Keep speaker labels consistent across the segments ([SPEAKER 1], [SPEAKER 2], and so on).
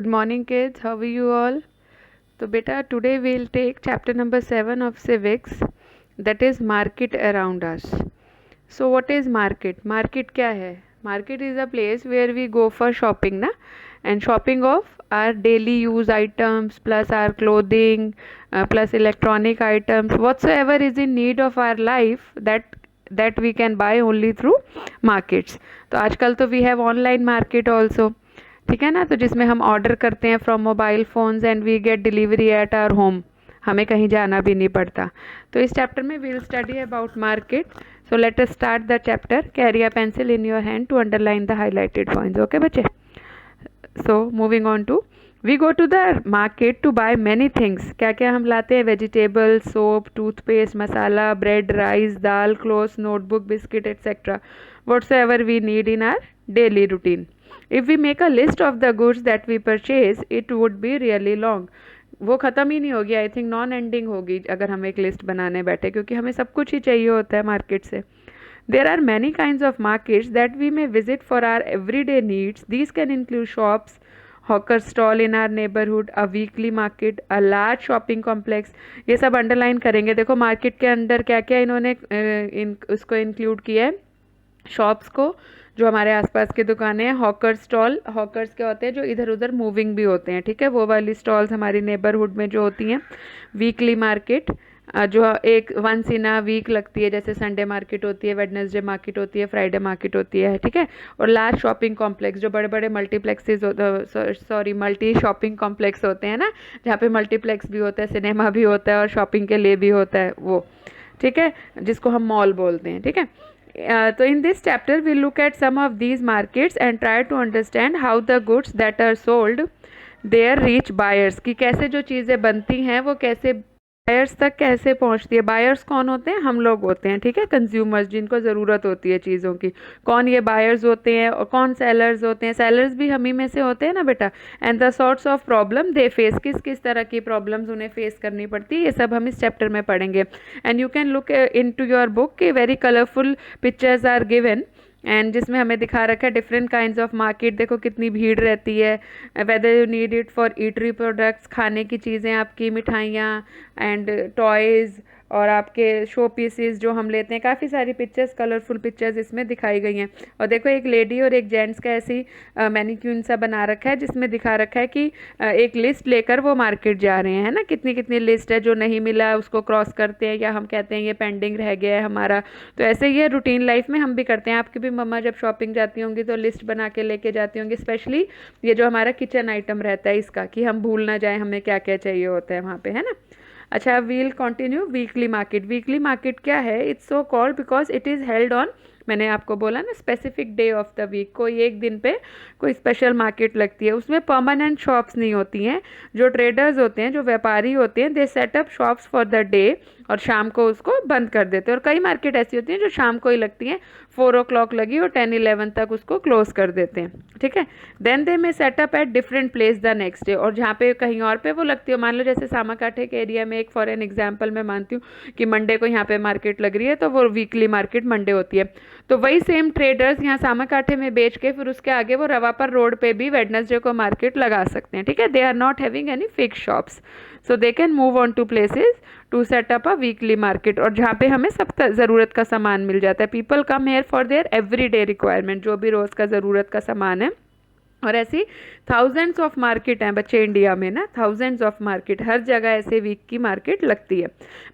[SPEAKER 1] Good morning, kids. How are you all? So, beta, today we'll take chapter number 7 of civics, that is market around us. So, what is market? Market क्या है? Market is a place where we go for shopping, na? And shopping of our daily use items plus our clothing plus electronic items, whatsoever is in need of our life, that we can buy only through markets. तो आजकल तो we have online market also. ठीक है ना, तो जिसमें हम order करते हैं from mobile phones and we get delivery at our home, हमें कहीं जाना भी नहीं पड़ता. तो इस चैप्टर में we will study about market. So let us start the chapter. Carry a pencil in your hand to underline the highlighted points. Okay बच्चे. So moving on to, we go to the market to buy many things. क्या क्या हम लाते हैं? Vegetable, soap, toothpaste, masala, bread, rice, dal, clothes, notebook, biscuit etcetera, whatsoever we need in our daily routine. If we make a list of the goods that we purchase, it would be really long. वो ख़त्म ही नहीं होगी. I think non ending होगी अगर हम एक list बनाने बैठे, क्योंकि हमें सब कुछ ही चाहिए होता है मार्केट से. There are many kinds of markets that we may visit for our everyday needs. These can include shops, hawker stall in our neighborhood, a weekly market, a large shopping complex. ये सब underline करेंगे. देखो market के अंदर क्या क्या इन्होंने उसको इंक्लूड किया है. शॉप्स को, जो हमारे आसपास की दुकानें हैं. हॉकर स्टॉल, हॉकर्स क्या होते हैं? जो इधर उधर मूविंग भी होते हैं. ठीक है, वो वाली स्टॉल्स हमारी नेबरहुड में जो होती हैं. वीकली मार्केट, जो एक वंस इन अ वीक लगती है, जैसे संडे मार्केट होती है, वेडनेसडे मार्केट होती है, फ्राइडे मार्केट होती है. ठीक है. और लार्ज शॉपिंग कॉम्प्लेक्स, जो बड़े बड़े मल्टीप्लेक्सेस मल्टी शॉपिंग कॉम्प्लेक्स होते हैं ना, जहाँ पे मल्टीप्लेक्स भी होता है, सिनेमा भी होता है और शॉपिंग के लिए भी होता है वो. ठीक है, जिसको हम मॉल बोलते हैं. ठीक है. So in this chapter we'll look at some of these markets and try to understand how the goods that are sold there reach buyers. कि कैसे जो चीज़ें बनती हैं वो कैसे बायर्स तक कैसे पहुंचती है. बायर्स कौन होते हैं? हम लोग होते हैं. ठीक है, कंज्यूमर्स, जिनको ज़रूरत होती है चीज़ों की. कौन ये बायर्स होते हैं और कौन सेलर्स होते हैं? सेलर्स भी हम ही में से होते हैं ना बेटा. And the sorts of problem they face, किस किस तरह की प्रॉब्लम्स उन्हें फेस करनी पड़ती है, ये सब हम इस चैप्टर में पढ़ेंगे. And you can look into your book कि very colourful pictures are given, and जिसमें हमें दिखा रखा है डिफरेंट काइंड्स ऑफ मार्केट. देखो कितनी भीड़ रहती है. Whether you need it for eatery products, खाने की चीज़ें, आपकी मिठाइयाँ एंड टॉयज़, और आपके शो पीसेस जो हम लेते हैं. काफ़ी सारी पिक्चर्स, कलरफुल पिक्चर्स इसमें दिखाई गई हैं. और देखो एक लेडी और एक जेंट्स का ऐसी मैनिक्यून सा बना रखा है, जिसमें दिखा रखा है कि एक लिस्ट लेकर वो मार्केट जा रहे हैं. है ना, कितनी कितनी लिस्ट है. जो नहीं मिला उसको क्रॉस करते हैं, या हम कहते हैं ये पेंडिंग रह गया है हमारा. तो ऐसे ही रूटीन लाइफ में हम भी करते हैं. आपकी भी मम्मा जब शॉपिंग जाती होंगी तो लिस्ट बना के लेके जाती होंगी. स्पेशली ये जो हमारा किचन आइटम रहता है इसका, कि हम भूल ना जाए हमें क्या क्या चाहिए होता है वहाँ पे. है ना. अच्छा, we'll continue. Weekly market. Weekly market क्या है? It's so called because it is held on, मैंने आपको बोला ना, specific day of the week. कोई एक दिन पे कोई स्पेशल मार्केट लगती है. उसमें परमानेंट शॉप्स नहीं होती हैं. जो ट्रेडर्स होते हैं, जो व्यापारी होते हैं, दे setup shops for the day, और शाम को उसको बंद कर देते हैं. और कई मार्केट ऐसी होती हैं जो शाम को ही लगती हैं. 4 o'clock लगी और 10-11 तक उसको क्लोज कर देते हैं. ठीक है. देन दे में setup at different place the next day, और जहाँ पे कहीं और पे वो लगती हो, मान लो जैसे सामाकाठे के एरिया में, एक फॉर एन एग्जाम्पल मैं मानती हूँ कि मंडे को यहाँ पे मार्केट लग रही है, तो वो वीकली मार्केट मंडे होती है. तो वही सेम ट्रेडर्स यहाँ सामाकाठे में बेच के फिर उसके आगे वो रवापर रोड पे भी वेडनेसडे को मार्केट लगा सकते हैं. ठीक है. They are not having any fix shops, so they can move on to places to set up a weekly market, और जहाँ पे हमें सब ज़रूरत का सामान मिल जाता है. People come here for their every day requirement, जो भी रोज़ का ज़रूरत का सामान है. और ऐसी थाउजेंड्स ऑफ मार्केट हैं बच्चे इंडिया में ना. थाउजेंड्स ऑफ मार्केट, हर जगह ऐसे वीक की मार्केट लगती है.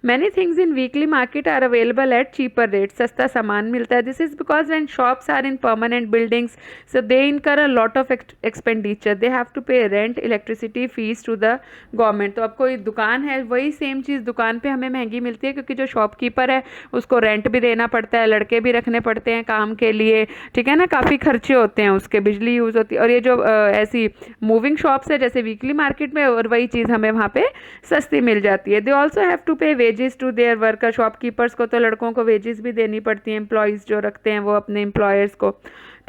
[SPEAKER 1] Many things in weekly market are available at cheaper rate. सस्ता सामान मिलता है. This is because when shops are in permanent buildings, so they incur a lot of expenditure. They have to pay rent, electricity, fees to the government. तो अब कोई दुकान है, वही सेम चीज़ दुकान पे हमें महंगी मिलती है, क्योंकि जो शॉपकीपर है उसको रेंट भी देना पड़ता है, लड़के भी रखने पड़ते हैं काम के लिए. ठीक है ना, काफ़ी खर्चे होते हैं उसके, बिजली यूज़ होती है. और ये जो ऐसी मूविंग शॉप्स है जैसे वीकली मार्केट में, और वही चीज़ हमें वहाँ पे सस्ती मिल जाती है. They also have to pay wages to their worker. Shopkeepers को तो लड़कों को वेजेस भी देनी पड़ती हैं, एम्प्लॉयज़ जो रखते हैं वो अपने एम्प्लॉयर्स को.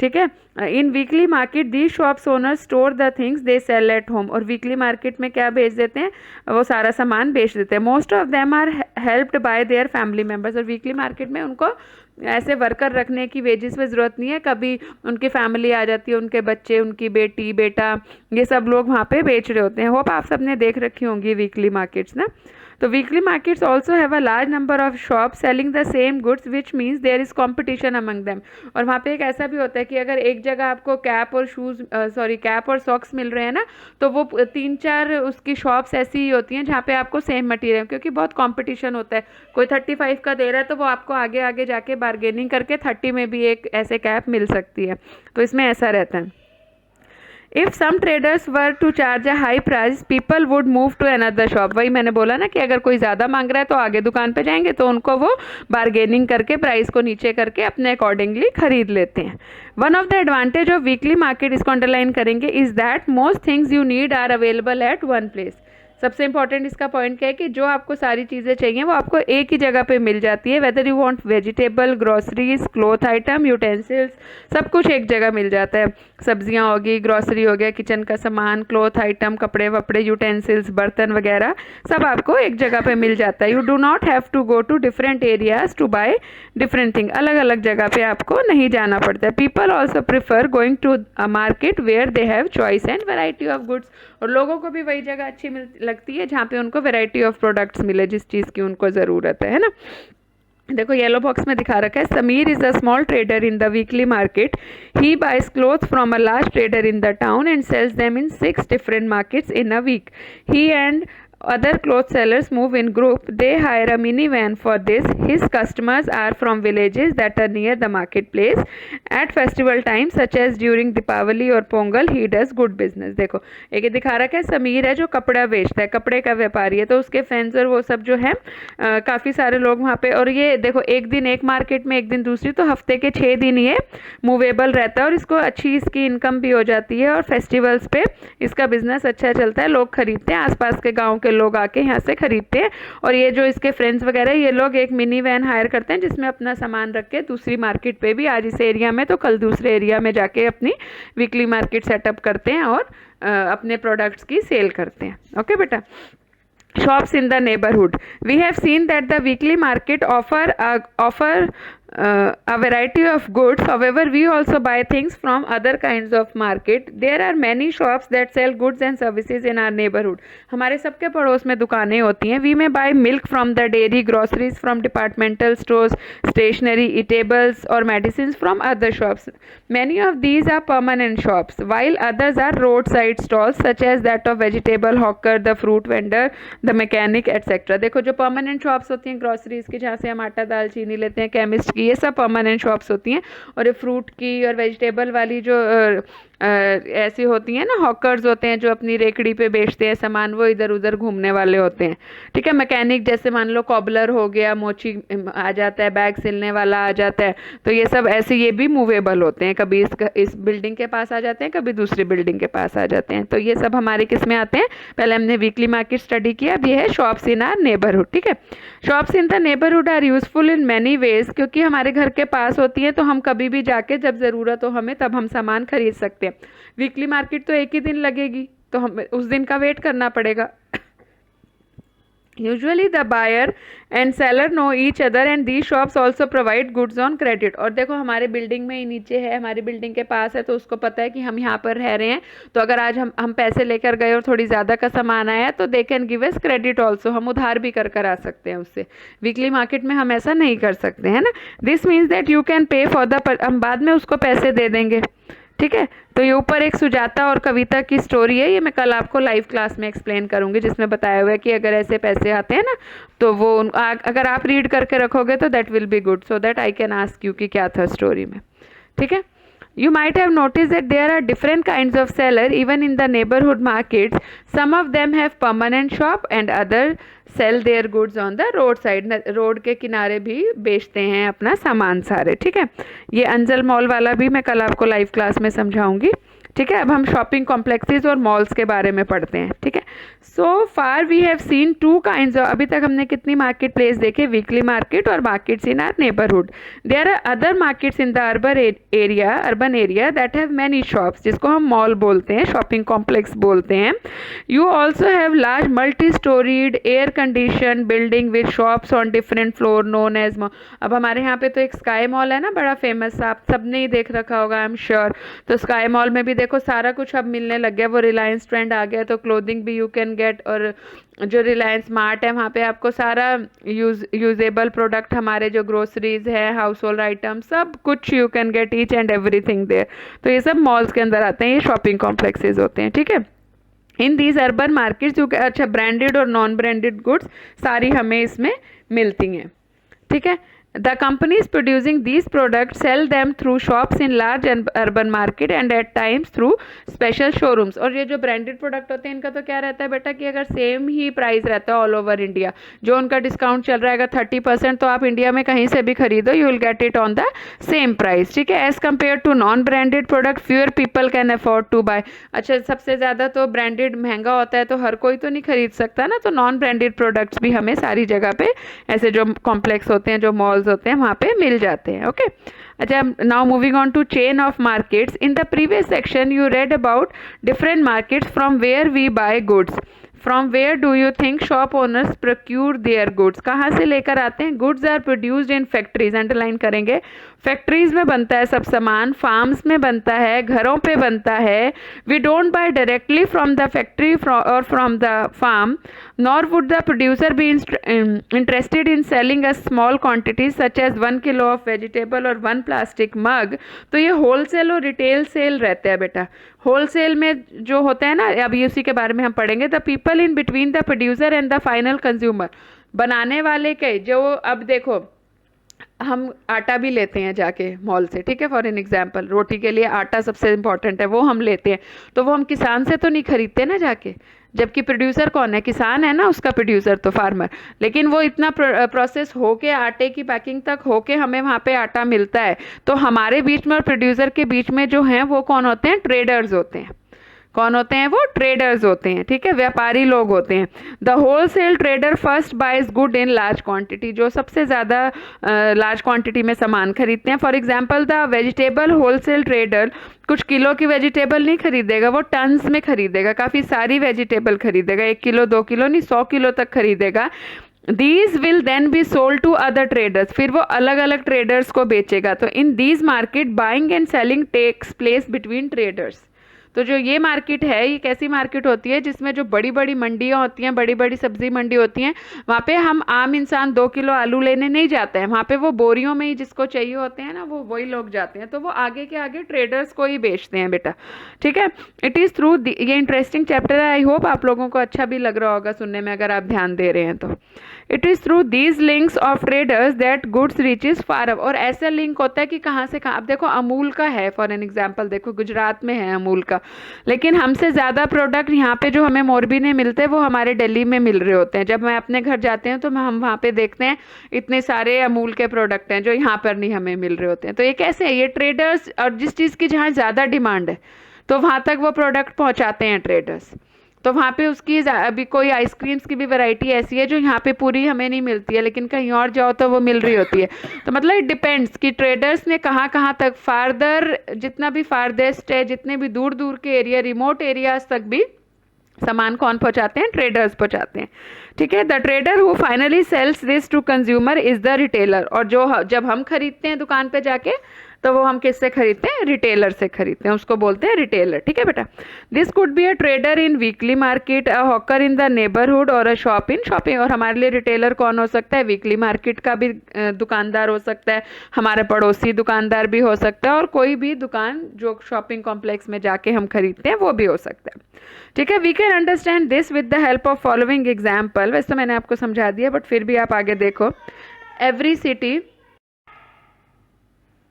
[SPEAKER 1] ठीक है। In weekly market the shops owner store the things they sell at home, और वीकली मार्केट में क्या बेच देते हैं, वो सारा सामान बेच देते हैं। Most of them are helped by their family members, और वीकली मार्केट में उनको ऐसे वर्कर रखने की वेजेस पे ज़रूरत नहीं है, कभी उनकी फैमिली आ जाती है, उनके बच्चे, उनकी बेटी बेटा, ये सब लोग वहाँ पे बेच रहे होते हैं। होप आप सबने देख रखी होंगी वीकली मार्केट्स ना। तो weekly markets also have a large number of shop selling the same goods which means there is competition among them. और वहाँ पे एक ऐसा भी होता है कि अगर एक जगह आपको कैप और सॉक्स मिल रहे हैं ना, तो वो 3-4 उसकी शॉप्स ऐसी ही होती हैं जहाँ पे आपको सेम मटेरियल, क्योंकि बहुत कंपटीशन होता है। कोई 35 का दे रहा है तो वो आपको आगे आगे जाके बार्गेनिंग करके 30 में भी एक ऐसे कैप मिल सकती है, तो इसमें ऐसा रहता है। If some traders were to charge a high price people would move to another shop. वही मैंने बोला ना कि अगर कोई ज़्यादा मांग रहा है तो आगे दुकान पे जाएंगे, तो उनको वो बार्गेनिंग करके प्राइस को नीचे करके अपने अकॉर्डिंगली खरीद लेते हैं। One of the advantage of weekly market, इसको अंडरलाइन करेंगे, is that most things you need are available at one place. सबसे इंपॉर्टेंट इसका पॉइंट क्या है कि जो आपको सारी चीज़ें चाहिए वो आपको एक ही जगह पे मिल जाती है। Whether you want vegetable, groceries, cloth item, utensils, सब कुछ एक जगह मिल जाता है। सब्जियां होगी, ग्रॉसरी हो गया, किचन का सामान, क्लॉथ आइटम, कपड़े वपड़े, यूटेंसिल्स, बर्तन वगैरह सब आपको एक जगह पे मिल जाता है। You do not have to go to different areas to buy different thing. अलग अलग जगह पे आपको नहीं जाना पड़ता है। People also prefer going to a market where they have choice and variety of goods. और लोगों को भी वही जगह अच्छी लगती है जहाँ पे उनको वैरायटी ऑफ प्रोडक्ट्स मिले, जिस चीज़ की उनको ज़रूरत है ना। देखो येलो बॉक्स में दिखा रखा है, Sameer is a small trader in the weekly market. He buys cloth from a large trader in the town and sells them in 6 different markets in a week. He and other cloth sellers move in group. They hire a minivan for this. His customers are from villages that are near the marketplace. At festival time such as during Deepavali or Pongal, he does good business. देखो एक ये दिखा रखा है, समीर है जो कपड़ा बेचता है, कपड़े का व्यापारी है, तो उसके फ्रेंड्स और वो सब जो है काफ़ी सारे लोग वहाँ पे। और ये देखो एक दिन एक मार्केट में, एक दिन दूसरी, तो हफ्ते के 6 दिन ये मूवेबल रहता है और इसको अच्छी इसकी इनकम भी हो जाती है। और फेस्टिवल्स पे इसका बिजनेस अच्छा चलता है, लोग खरीदते हैं, आसपास के गाँव के लोग आके यहाँ से खरीदते हैं। और ये जो इसके फ्रेंड्स वगैरह, ये लोग एक मिनी वैन हायर करते हैं जिसमें अपना सामान रख के दूसरी मार्केट पे भी, आज इस एरिया में तो कल दूसरे एरिया में जाके अपनी वीकली मार्केट सेटअप करते हैं और अपने प्रोडक्ट्स की सेल करते हैं। ओके बेटा। Shops in the neighborhood. We have seen that the weekly market offer a variety of goods. However, we also buy things from other kinds of market. There are many shops that sell goods and services in our neighborhood. हमारे सबके पड़ोस में दुकानें होती हैं। We may buy milk from the dairy, groceries from departmental stores, stationery, eatables or medicines from other shops. Many of these are permanent shops, while others are roadside stalls such as that of vegetable hawker, the fruit vendor, the mechanic, etc. देखो जो permanent shops होती हैं groceries की, जहाँ से हम आटा दाल चीनी लेते हैं, केमिस्ट की, ये सब परमानेंट शॉप्स होती हैं। और ये फ्रूट की और वेजिटेबल वाली जो ऐसी होती हैं ना, हॉकर्स होते हैं जो अपनी रेकड़ी पे बेचते हैं सामान, वो इधर उधर घूमने वाले होते हैं। ठीक है। मैकेनिक जैसे मान लो कॉबलर हो गया, मोची आ जाता है, बैग सिलने वाला आ जाता है, तो ये सब ऐसे ये भी मूवेबल होते हैं। कभी इस बिल्डिंग के पास आ जाते हैं, कभी दूसरी बिल्डिंग के पास आ जाते हैं। तो ये सब हमारे किस में आते हैं, पहले हमने वीकली मार्केट स्टडी किया, अब ये है शॉप्स इन आर नेबरहुड। ठीक है। Shops in the neighbourhood are useful in many ways, क्योंकि हमारे घर के पास होती है तो हम कभी भी जाके जब ज़रूरत हो हमें तब हम सामान खरीद सकते हैं। वीकली मार्केट तो एक ही दिन लगेगी, तो हम उस दिन का वेट करना पड़ेगा। Usually the buyer and seller know each other and these shops also provide goods on credit. और देखो हमारे बिल्डिंग में ही नीचे है, हमारी बिल्डिंग के पास है, तो उसको पता है कि हम यहाँ पर रह रहे हैं, तो अगर आज हम पैसे लेकर गए और थोड़ी ज़्यादा का सामान आया तो they can give us credit also, हम उधार भी कर आ सकते हैं उससे। वीकली मार्केट में हम ऐसा नहीं कर सकते हैं ना। This means that you can pay for the, हम बाद में उसको पैसे दे देंगे। ठीक है। तो ये ऊपर एक सुजाता और कविता की स्टोरी है, ये मैं कल आपको लाइव क्लास में एक्सप्लेन करूंगी, जिसमें बताया हुआ है कि अगर ऐसे पैसे आते हैं ना तो वो अगर आप रीड करके रखोगे तो that will be good, so that I can ask you कि क्या था स्टोरी में। ठीक है। You might have noticed that there are different kinds of seller even in the neighborhood markets. Some of them have permanent shop and others sell their goods on the roadside. Road के किनारे भी बेचते हैं अपना सामान सारे। ठीक है। ये अंजल मॉल वाला भी मैं कल आपको लाइव क्लास में समझाऊंगी। ठीक है, अब हम शॉपिंग कॉम्प्लेक्सेस और मॉल्स के बारे में पढ़ते हैं। ठीक है, so far we have seen two kinds of, अभी तक हमने कितनी मार्केट प्लेस देखे, वीकली मार्केट और markets in our neighbourhood. There are other markets in the urban area that have many shops, जिसको हम मॉल बोलते हैं, शॉपिंग कॉम्प्लेक्स बोलते हैं। You also have large multi storeyed air condition building with shops on different floor known as mall. अब हमारे यहाँ पे तो एक स्काई मॉल है ना, बड़ा फेमस, आप सबने ही देख रखा होगा आई एम श्योर। तो स्काई मॉल में भी देखो सारा कुछ अब मिलने लग गया, वो रिलायंस ट्रेंड आ गया, तो क्लोथिंग भी यू कैन गेट, और जो रिलायंस स्मार्ट है वहाँ पे आपको सारा यूजेबल प्रोडक्ट, हमारे जो ग्रोसरीज है, हाउस होल्ड आइटम, सब कुछ you can get each and everything there. तो ये सब मॉल्स के अंदर आते हैं, ये शॉपिंग कॉम्प्लेक्सेस होते हैं। ठीक है, in these urban markets you, अच्छा ब्रांडेड और नॉन ब्रांडेड गुड्स सारी हमें इसमें मिलती हैं। ठीक है, the companies producing these products sell them through shops in large and urban market and at times through special showrooms। और ये जो ब्रांडेड प्रोडक्ट होते हैं इनका तो क्या रहता है बेटा कि अगर सेम ही प्राइस रहता है ऑल ओवर इंडिया, जो उनका डिस्काउंट चल रहा है 30%, तो आप इंडिया में कहीं से भी खरीदो you will get it on the same price. ठीक है, as compare to non branded product fewer people can afford to buy. अच्छा, सबसे ज़्यादा तो ब्रांडेड महंगा होता है, तो हर कोई तो नहीं खरीद सकता ना, तो नॉन ब्रांडेड प्रोडक्ट्स भी हमें सारी जगह पे ऐसे जो कॉम्प्लेक्स होते हैं, जो मॉल्स होते हैं, वहाँ पे मिल जाते हैं। ओके, अच्छा, now moving on to chain of markets. In the previous section you read about different markets from where we buy goods. From where do you think shop owners procure their goods, कहाँ से लेकर आते हैं? Goods are produced in factories, underline करेंगे, factories में बनता है सब सामान, फार्म्स में बनता है, घरों पे बनता है। We don't buy directly from the factory और from the farm, nor would the producer be interested in selling a small quantities such as 1 kilo of vegetable और 1 प्लास्टिक मग। तो ये होलसेल और रिटेल सेल रहते हैं बेटा। होलसेल में जो होता है ना, अभी उसी के बारे में हम पढ़ेंगे, the people in between the producer and the final consumer, बनाने वाले के जो, अब देखो हम आटा भी लेते हैं जाके मॉल से, ठीक है, फॉर एन एग्जांपल रोटी के लिए आटा सबसे इम्पॉर्टेंट है, वो हम लेते हैं, तो वो हम किसान से तो नहीं खरीदते ना जाके, जबकि प्रोड्यूसर कौन है? किसान है ना, उसका प्रोड्यूसर तो फार्मर। लेकिन वो इतना प्रोसेस होके आटे की पैकिंग तक होके हमें वहाँ पे आटा मिलता है, तो हमारे बीच में और प्रोड्यूसर के बीच में जो हैं वो कौन होते हैं? ट्रेडर्स होते हैं। कौन होते हैं वो? ट्रेडर्स होते हैं। ठीक है, व्यापारी लोग होते हैं। The wholesale trader first buys good in large quantity, जो सबसे ज़्यादा लार्ज क्वांटिटी में सामान खरीदते हैं। For example the vegetable wholesale trader कुछ किलो की वेजिटेबल नहीं खरीदेगा, वो टन्स में खरीदेगा, काफ़ी सारी वेजिटेबल खरीदेगा, 1 किलो 2 किलो नहीं, 100 किलो तक खरीदेगा। These will then be sold to other traders, फिर वो अलग अलग ट्रेडर्स को बेचेगा। तो in these market buying and selling takes place between traders. तो जो ये मार्केट है, ये कैसी मार्केट होती है? जिसमें जो बड़ी बड़ी मंडियाँ होती हैं, बड़ी बड़ी सब्जी मंडी होती हैं, वहाँ पे हम आम इंसान 2 किलो आलू लेने नहीं जाते हैं, वहाँ पे वो बोरियों में ही जिसको चाहिए होते हैं ना, वो वही लोग जाते हैं, तो वो आगे के आगे ट्रेडर्स को ही बेचते हैं बेटा। ठीक है, इट इज़ थ्रू, ये इंटरेस्टिंग चैप्टर है, आई होप आप लोगों को अच्छा भी लग रहा होगा सुनने में, अगर आप ध्यान दे रहे हैं तो। It is through these links of traders that goods reaches far up, और ऐसा लिंक होता है कि कहाँ से कहाँ। अब देखो अमूल का है फॉर एन एग्जाम्पल, देखो गुजरात में है अमूल का, लेकिन हमसे ज़्यादा प्रोडक्ट यहाँ पे जो हमें मोरबी में मिलते हैं वो हमारे दिल्ली में मिल रहे होते हैं। जब मैं अपने घर जाते हैं तो हम वहाँ पे देखते हैं इतने सारे अमूल के प्रोडक्ट हैं जो यहाँ पर नहीं हमें मिल रहे होते हैं। तो ये कैसे है? ये ट्रेडर्स, और जिस चीज़ की जहाँ ज़्यादा डिमांड है तो वहाँ तक वो प्रोडक्ट पहुँचाते हैं ट्रेडर्स। तो वहाँ पे उसकी अभी कोई आइसक्रीम्स की भी वैरायटी ऐसी है जो यहाँ पे पूरी हमें नहीं मिलती है, लेकिन कहीं और जाओ तो वो मिल रही होती है। तो मतलब इट डिपेंड्स कि ट्रेडर्स ने कहाँ कहाँ तक, फार्दर जितना भी फारदेस्ट है, जितने भी दूर दूर के एरिया, रिमोट एरियाज तक भी सामान कौन पहुँचाते हैं? ट्रेडर्स पहुँचाते हैं। ठीक है, the trader who finally sells this to consumer is the retailer, और जो जब हम खरीदते हैं दुकान पे जाके तो वो हम किससे खरीदते हैं? रिटेलर से खरीदते हैं, उसको बोलते हैं रिटेलर। ठीक है बेटा, this could be a trader in weekly market, a hawker in the neighbourhood और अ शॉप इन शॉपिंग। और हमारे लिए रिटेलर कौन हो सकता है? वीकली मार्केट का भी दुकानदार हो सकता है, हमारे पड़ोसी दुकानदार भी हो सकता है, और कोई भी दुकान जो शॉपिंग कॉम्प्लेक्स में जाके हम खरीदते हैं वो भी हो सकता है। ठीक है, we can understand this with the help of following example. वैसे तो मैंने आपको समझा दिया, बट फिर भी आप आगे देखो। Every city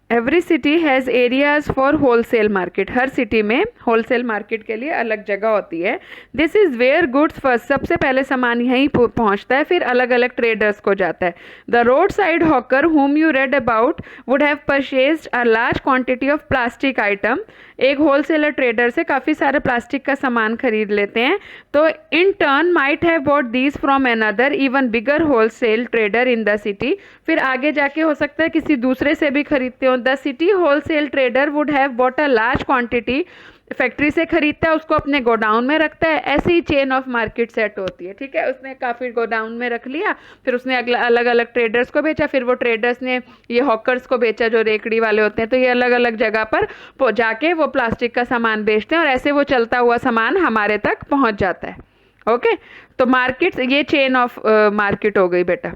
[SPEAKER 1] every city has areas for wholesale market, हर सिटी में होलसेल मार्केट के लिए अलग जगह होती है। This is where goods first, सबसे पहले सामान यहीं पहुंचता है, फिर अलग अलग ट्रेडर्स को जाता है। The road side hawker whom you read about would have purchased a large quantity of plastic item, एक होलसेलर ट्रेडर से काफ़ी सारे प्लास्टिक का सामान खरीद लेते हैं, तो in turn might have bought these from another even bigger wholesale trader in the city, फिर आगे जाके हो सकता है किसी दूसरे से भी खरीदते हो। The city wholesale trader would have bought a large quantity, factory से खरीदता है उसको अपने गोडाउन में रखता है, ऐसे ही चेन ऑफ मार्केट सेट होती है। ठीक है, उसने काफ़ी गोडाउन में रख लिया, फिर उसने अलग अलग ट्रेडर्स को बेचा, फिर वो ट्रेडर्स ने ये हॉकर्स को बेचा जो रेकड़ी वाले होते हैं, तो ये अलग अलग जगह पर जाके वो प्लास्टिक का सामान बेचते हैं और ऐसे वो चलता हुआ सामान हमारे तक पहुंच जाता है। ओके, तो मार्केट, ये चेन ऑफ मार्केट हो गई बेटा,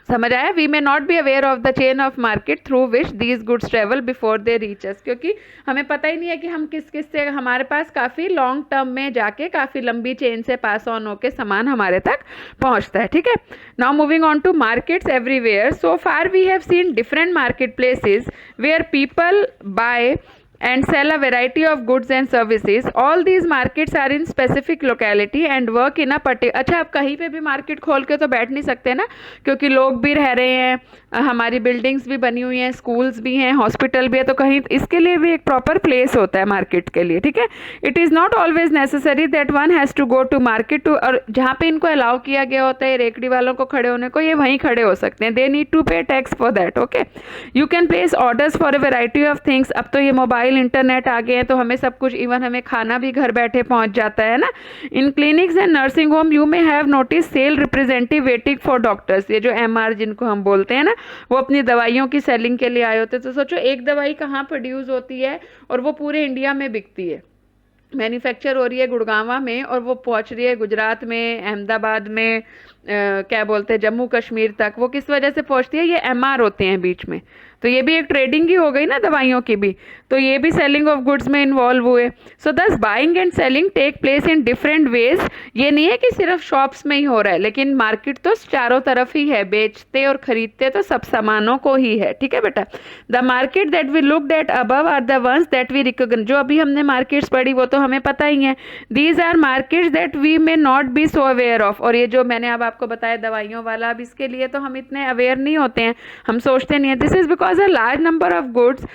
[SPEAKER 1] समझ आया। We may not be aware of the chain of market through which these goods travel before they reach us, क्योंकि हमें पता ही नहीं है कि हम किस किस से, हमारे पास काफ़ी लॉन्ग टर्म में जाके काफ़ी लंबी चेन से पास ऑन होके सामान हमारे तक पहुंचता है। ठीक है, now moving on to markets everywhere. So far we have seen different market places where people buy and sell a variety of goods and services. All these markets are in specific locality and work in a particular, अच्छा आप कहीं पे भी market खोल के तो बैठ नहीं सकते ना, क्योंकि लोग भी रह रहे हैं, हमारी बिल्डिंग्स भी बनी हुई हैं, स्कूल्स भी हैं, हॉस्पिटल भी है, तो कहीं इसके लिए भी एक प्रॉपर प्लेस होता है मार्केट के लिए। ठीक है, it is not always necessary that one has to go to market to, और जहाँ पे इनको अलाउ किया गया होता है रेकड़ी वालों को खड़े होने को, ये वहीं खड़े हो सकते हैं। दे नीड टू पे tax for that. Okay, you can place orders for a variety of things. अब तो ये मोबाइल इंटरनेट आ गए हैं, तो हमें सब कुछ, इवन हमें खाना भी घर बैठे पहुंच जाता है ना। In clinics and nursing home you may have notice sale representative waiting for doctors, ये जो MR जिनको हम बोलते हैं ना, वो अपनी दवाइयों की सेलिंग के लिए आए होते हैं। तो सोचो एक दवाई कहाँ प्रोड्यूस होती है और वो पूरे इंडिया में बिकती है, मैन्युफैक्चर हो रही है गुड़गांवा में और वो पहुंच रही है गुजरात में, अहमदाबाद में, क्या बोलते हैं, जम्मू कश्मीर तक। वो किस वजह से पहुंचती है? ये MR होते हैं बीच में, तो ये भी एक ट्रेडिंग ही हो गई ना दवाइयों की भी, तो ये भी सेलिंग ऑफ गुड्स में इन्वॉल्व हुए। So this buying and selling take place in different ways. ये नहीं है कि सिर्फ शॉप्स में ही हो रहा है, लेकिन मार्केट तो चारों तरफ ही है, बेचते और खरीदते तो सब सामानों को ही है। ठीक है बेटा, the market that we looked at above are the ones that we recognise, जो अभी हमने मार्केट्स पढ़ी वो तो हमें पता ही है। These are markets that we may not be so aware of, और ये जो मैंने अब आपको बताया दवाइयों वाला, अब इसके लिए तो हम इतने अवेयर नहीं होते हैं, हम सोचते नहीं है। This is because a large number of goods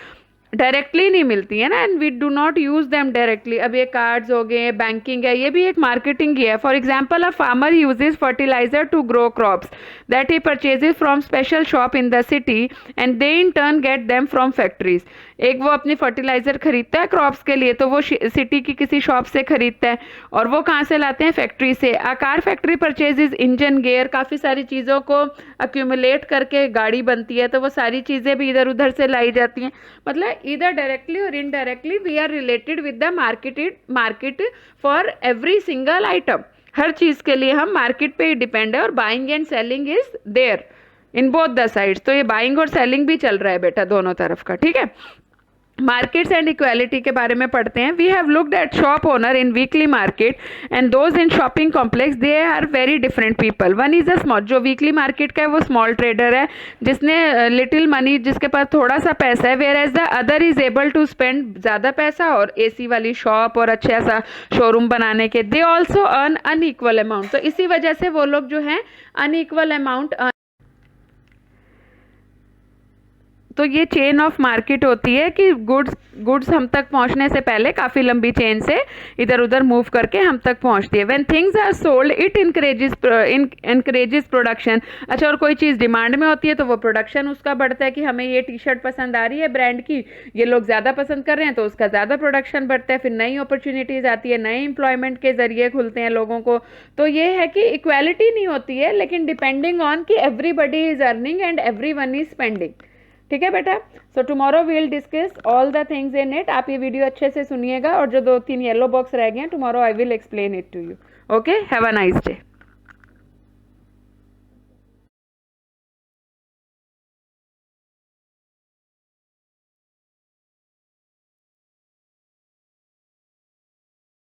[SPEAKER 1] directly नहीं मिलती है ना, and we do not use them directly. अब ये कार्ड्स हो गए, बैंकिंग है, ये भी एक मार्केटिंग ही है। For example, a farmer uses fertiliser to grow crops that he purchases from special shop in the city and they in turn get them from factories. एक वो अपनी फर्टिलाइजर खरीदता है क्रॉप्स के लिए, तो वो सिटी की किसी शॉप से खरीदता है, और वो कहाँ से लाते हैं? फैक्ट्री से। A car factory purchases engine, gear, काफ़ी सारी चीज़ों को अक्यूमुलेट करके गाड़ी बनती है, तो वो सारी चीज़ें भी इधर उधर से लाई जाती हैं। मतलब either directly or indirectly we are related with the market for every single item। हर चीज़ के लिए हम मार्केट पे ही डिपेंड है, और buying and selling is there in both the sides. तो ये बाइंग और सेलिंग भी चल रहा है बेटा दोनों तरफ का। ठीक है, मार्केट्स एंड इक्वालिटी के बारे में पढ़ते हैं। We have looked at shop owner in weekly market and those in shopping complex, they are very different people. One is a small, जो वीकली मार्केट का है वो स्मॉल ट्रेडर है जिसने लिटिल मनी, जिसके पास थोड़ा सा पैसा है, whereas the other is able to spend ज़्यादा पैसा और AC वाली शॉप और अच्छा सा शोरूम बनाने के। They also earn unequal amount, तो इसी वजह से वो लोग जो हैं अनइक्वल अमाउंट। तो ये चेन ऑफ मार्केट होती है कि गुड्स हम तक पहुंचने से पहले काफ़ी लंबी चेन से इधर उधर मूव करके हम तक पहुंचती है। When things are sold it encourages production. अच्छा, और कोई चीज़ डिमांड में होती है तो वो प्रोडक्शन उसका बढ़ता है कि हमें ये T-शर्ट पसंद आ रही है ब्रांड की, ये लोग ज़्यादा पसंद कर रहे हैं, तो उसका ज़्यादा प्रोडक्शन बढ़ता है, फिर नई अपॉर्चुनिटीज़ आती है, नए एम्प्लॉयमेंट के जरिए खुलते हैं लोगों को। तो ये है कि इक्वालिटी नहीं होती है, लेकिन डिपेंडिंग ऑन कि everybody is earning and everyone is spending. ठीक है बेटा, so tomorrow we will discuss all the things in it. आप ये वीडियो अच्छे से सुनिएगा, और जो 2-3 येलो बॉक्स रह गए हैं, tomorrow I will explain it to you. Okay, have a nice day.